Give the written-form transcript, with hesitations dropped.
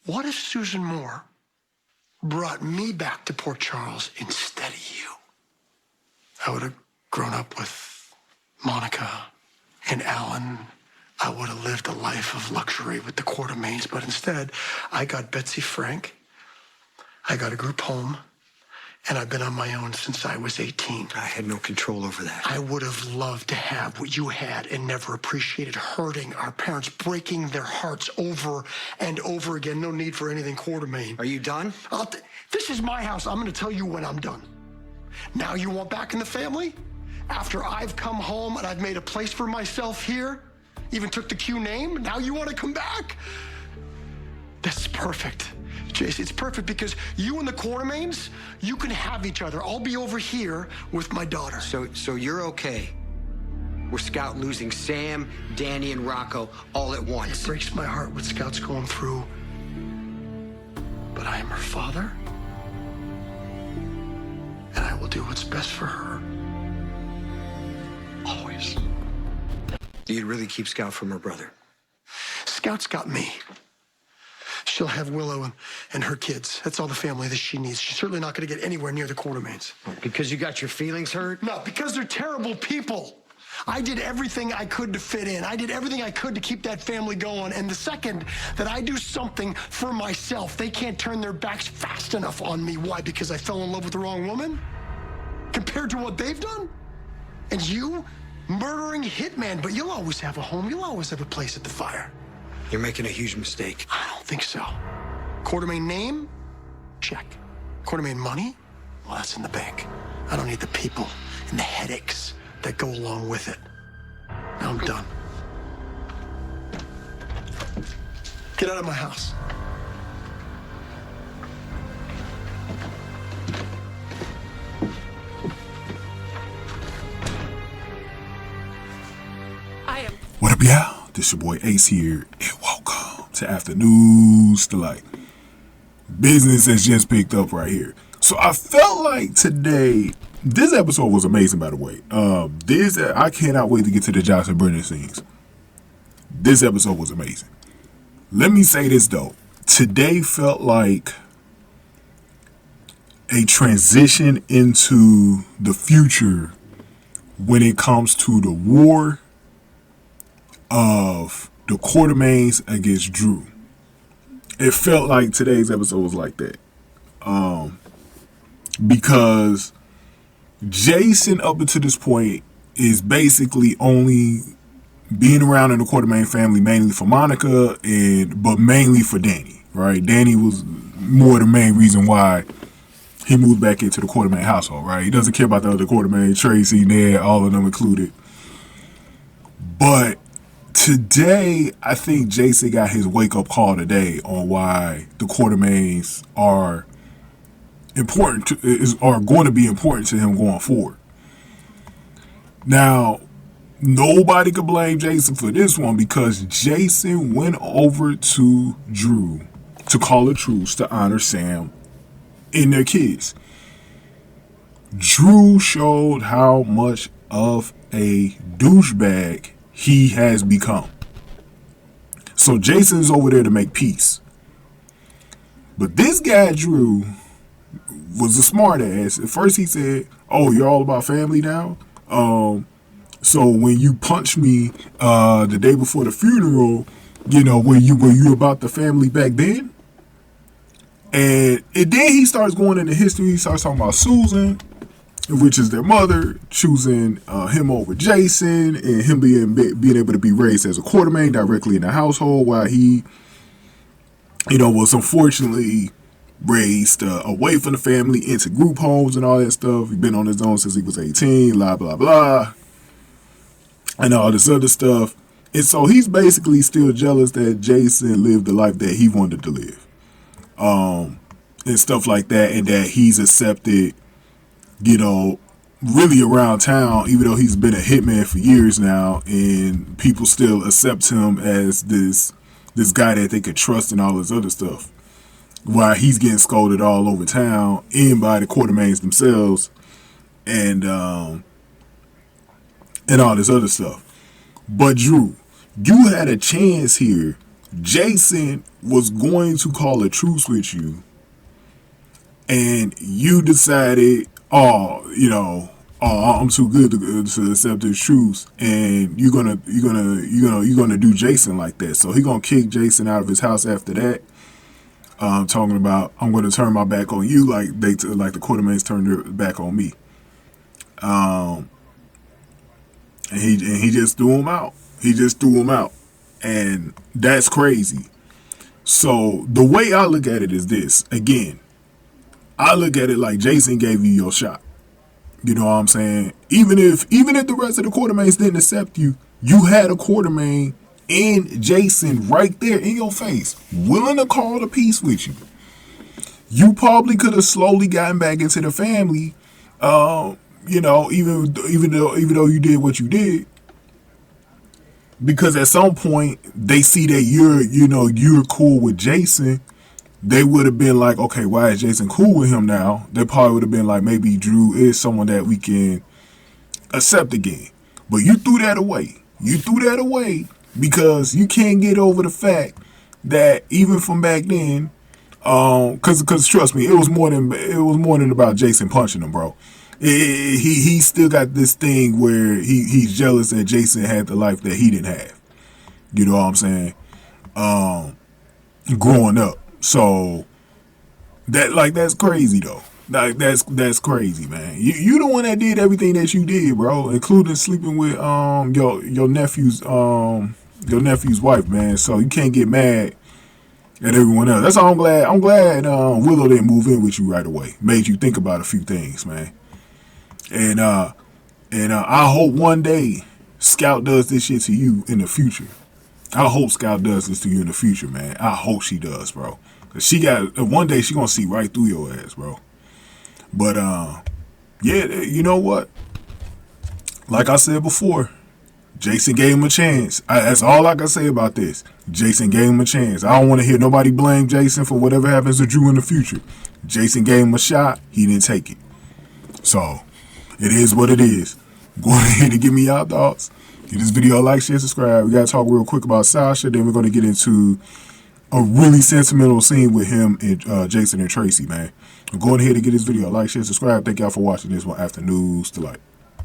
What if Susan Moore brought me back to Port Charles instead of you? I would have grown up with Monica and Alan. I would have lived a life of luxury with the Quartermaines, but instead, I got Betsy Frank, I got a group home, and I've been on my own since I was 18. I had no control over that. I would have loved to have what you had and never appreciated hurting our parents, breaking their hearts over and over again. No need for anything Quartermaine. Are you done? This is my house. I'm going to tell you when I'm done. Now you want back in the family? After I've come home and I've made a place for myself here, even took the Q name, now you want to come back? This is perfect. Jace, it's perfect because you and the Quartermaines, you can have each other. I'll be over here with my daughter. So you're okay? We're Scout losing Sam, Danny, and Rocco all at once. It breaks my heart what Scout's going through. But I am her father. And I will do what's best for her. Always. You'd really keep Scout from her brother? Scout's got me. She'll have Willow and her kids. That's all the family that she needs. She's certainly not going to get anywhere near the Quartermaines. Because you got your feelings hurt? No, because they're terrible people. I did everything I could to fit in. I did everything I could to keep that family going. And the second that I do something for myself, they can't turn their backs fast enough on me. Why? Because I fell in love with the wrong woman? Compared to what they've done? And you, murdering hitman, but you'll always have a home. You'll always have a place at the fire. You're making a huge mistake. I don't think so. Quartermaine name? Check. Quartermaine money? Well, that's in the bank. I don't need the people and the headaches that go along with it. Now I'm done. Get out of my house. What up, y'all? This your boy Ace here, and welcome to Afternoons Delight. Business has just picked up right here. So I felt like today, this episode was amazing, by the way. I cannot wait to get to the Josh and Brendan scenes. This episode was amazing. Let me say this though. Today felt like a transition into the future when it comes to the war of the Quartermaines against Drew. It felt like today's episode was like that. Because Jason up until this point is basically only being around in the Quartermaine family mainly for Monica but mainly for Danny, right? Danny was more the main reason why he moved back into the Quartermaine household, right? He doesn't care about the other Quartermaine, Tracy, Ned, all of them included. But today, I think Jason got his wake-up call today on why the Quartermaines are going to be important to him going forward. Now, nobody could blame Jason for this one because Jason went over to Drew to call a truce to honor Sam and their kids. Drew showed how much of a douchebag he has become. So Jason's over there to make peace. But this guy, Drew, was a smart ass. At first he said, oh, you're all about family now? So when you punched me the day before the funeral, were you about the family back then? And then he starts going into history. He starts talking about Susan, which is their mother, choosing him over Jason, and him being able to be raised as a Quartermaine directly in the household, while he, was unfortunately raised away from the family into group homes and all that stuff. He's been on his own since he was 18, blah, blah, blah, and all this other stuff. And so he's basically still jealous that Jason lived the life that he wanted to live, and stuff like that, and that he's accepted, really around town, even though he's been a hitman for years now, and people still accept him as this guy that they could trust and all this other stuff, while he's getting scolded all over town and by the Quartermaines themselves, and all this other stuff. But Drew, you had a chance here Jason was going to call a truce with you, and you decided, I'm too good to accept this truce, and you're gonna do Jason like that. So he gonna kick Jason out of his house after that. Talking about, I'm gonna turn my back on you, like like the Quartermaines turned their back on me. And he just threw him out. He just threw him out, and that's crazy. So the way I look at it is this. Again, I look at it like Jason gave you your shot. You know what I'm saying? Even if the rest of the Quartermaines didn't accept you, you had a Quartermaine and Jason right there in your face, willing to call the peace with you. You probably could have slowly gotten back into the family. Even though you did what you did, because at some point they see that you're cool with Jason. They would have been like, okay, why is Jason cool with him now? They probably would have been like, maybe Drew is someone that we can accept again. But you threw that away. You threw that away because you can't get over the fact that even from back then, because trust me, it was more than about Jason punching him, bro. He still got this thing where he's jealous that Jason had the life that he didn't have. You know what I'm saying? Growing up. So that's crazy though. Like that's crazy, man. You the one that did everything that you did, bro, including sleeping with your nephew's wife, man. So you can't get mad at everyone else. That's all I'm glad. I'm glad Willow didn't move in with you right away. Made you think about a few things, man. And I hope one day Scout does this shit to you in the future. I hope Scout does this to you in the future, man. I hope she does, bro. Cause one day she gonna see right through your ass, bro. But yeah, you know what? Like I said before, Jason gave him a chance. That's all I can say about this. Jason gave him a chance. I don't want to hear nobody blame Jason for whatever happens to Drew in the future. Jason gave him a shot. He didn't take it. So it is what it is. Go ahead and give me your thoughts. Give this video a like, share, subscribe. We gotta talk real quick about Sasha. Then we're gonna get into a really sentimental scene with him and Jason and Tracy, man. Go ahead and get this video a like, share, subscribe. Thank y'all for watching this one. After News to Light.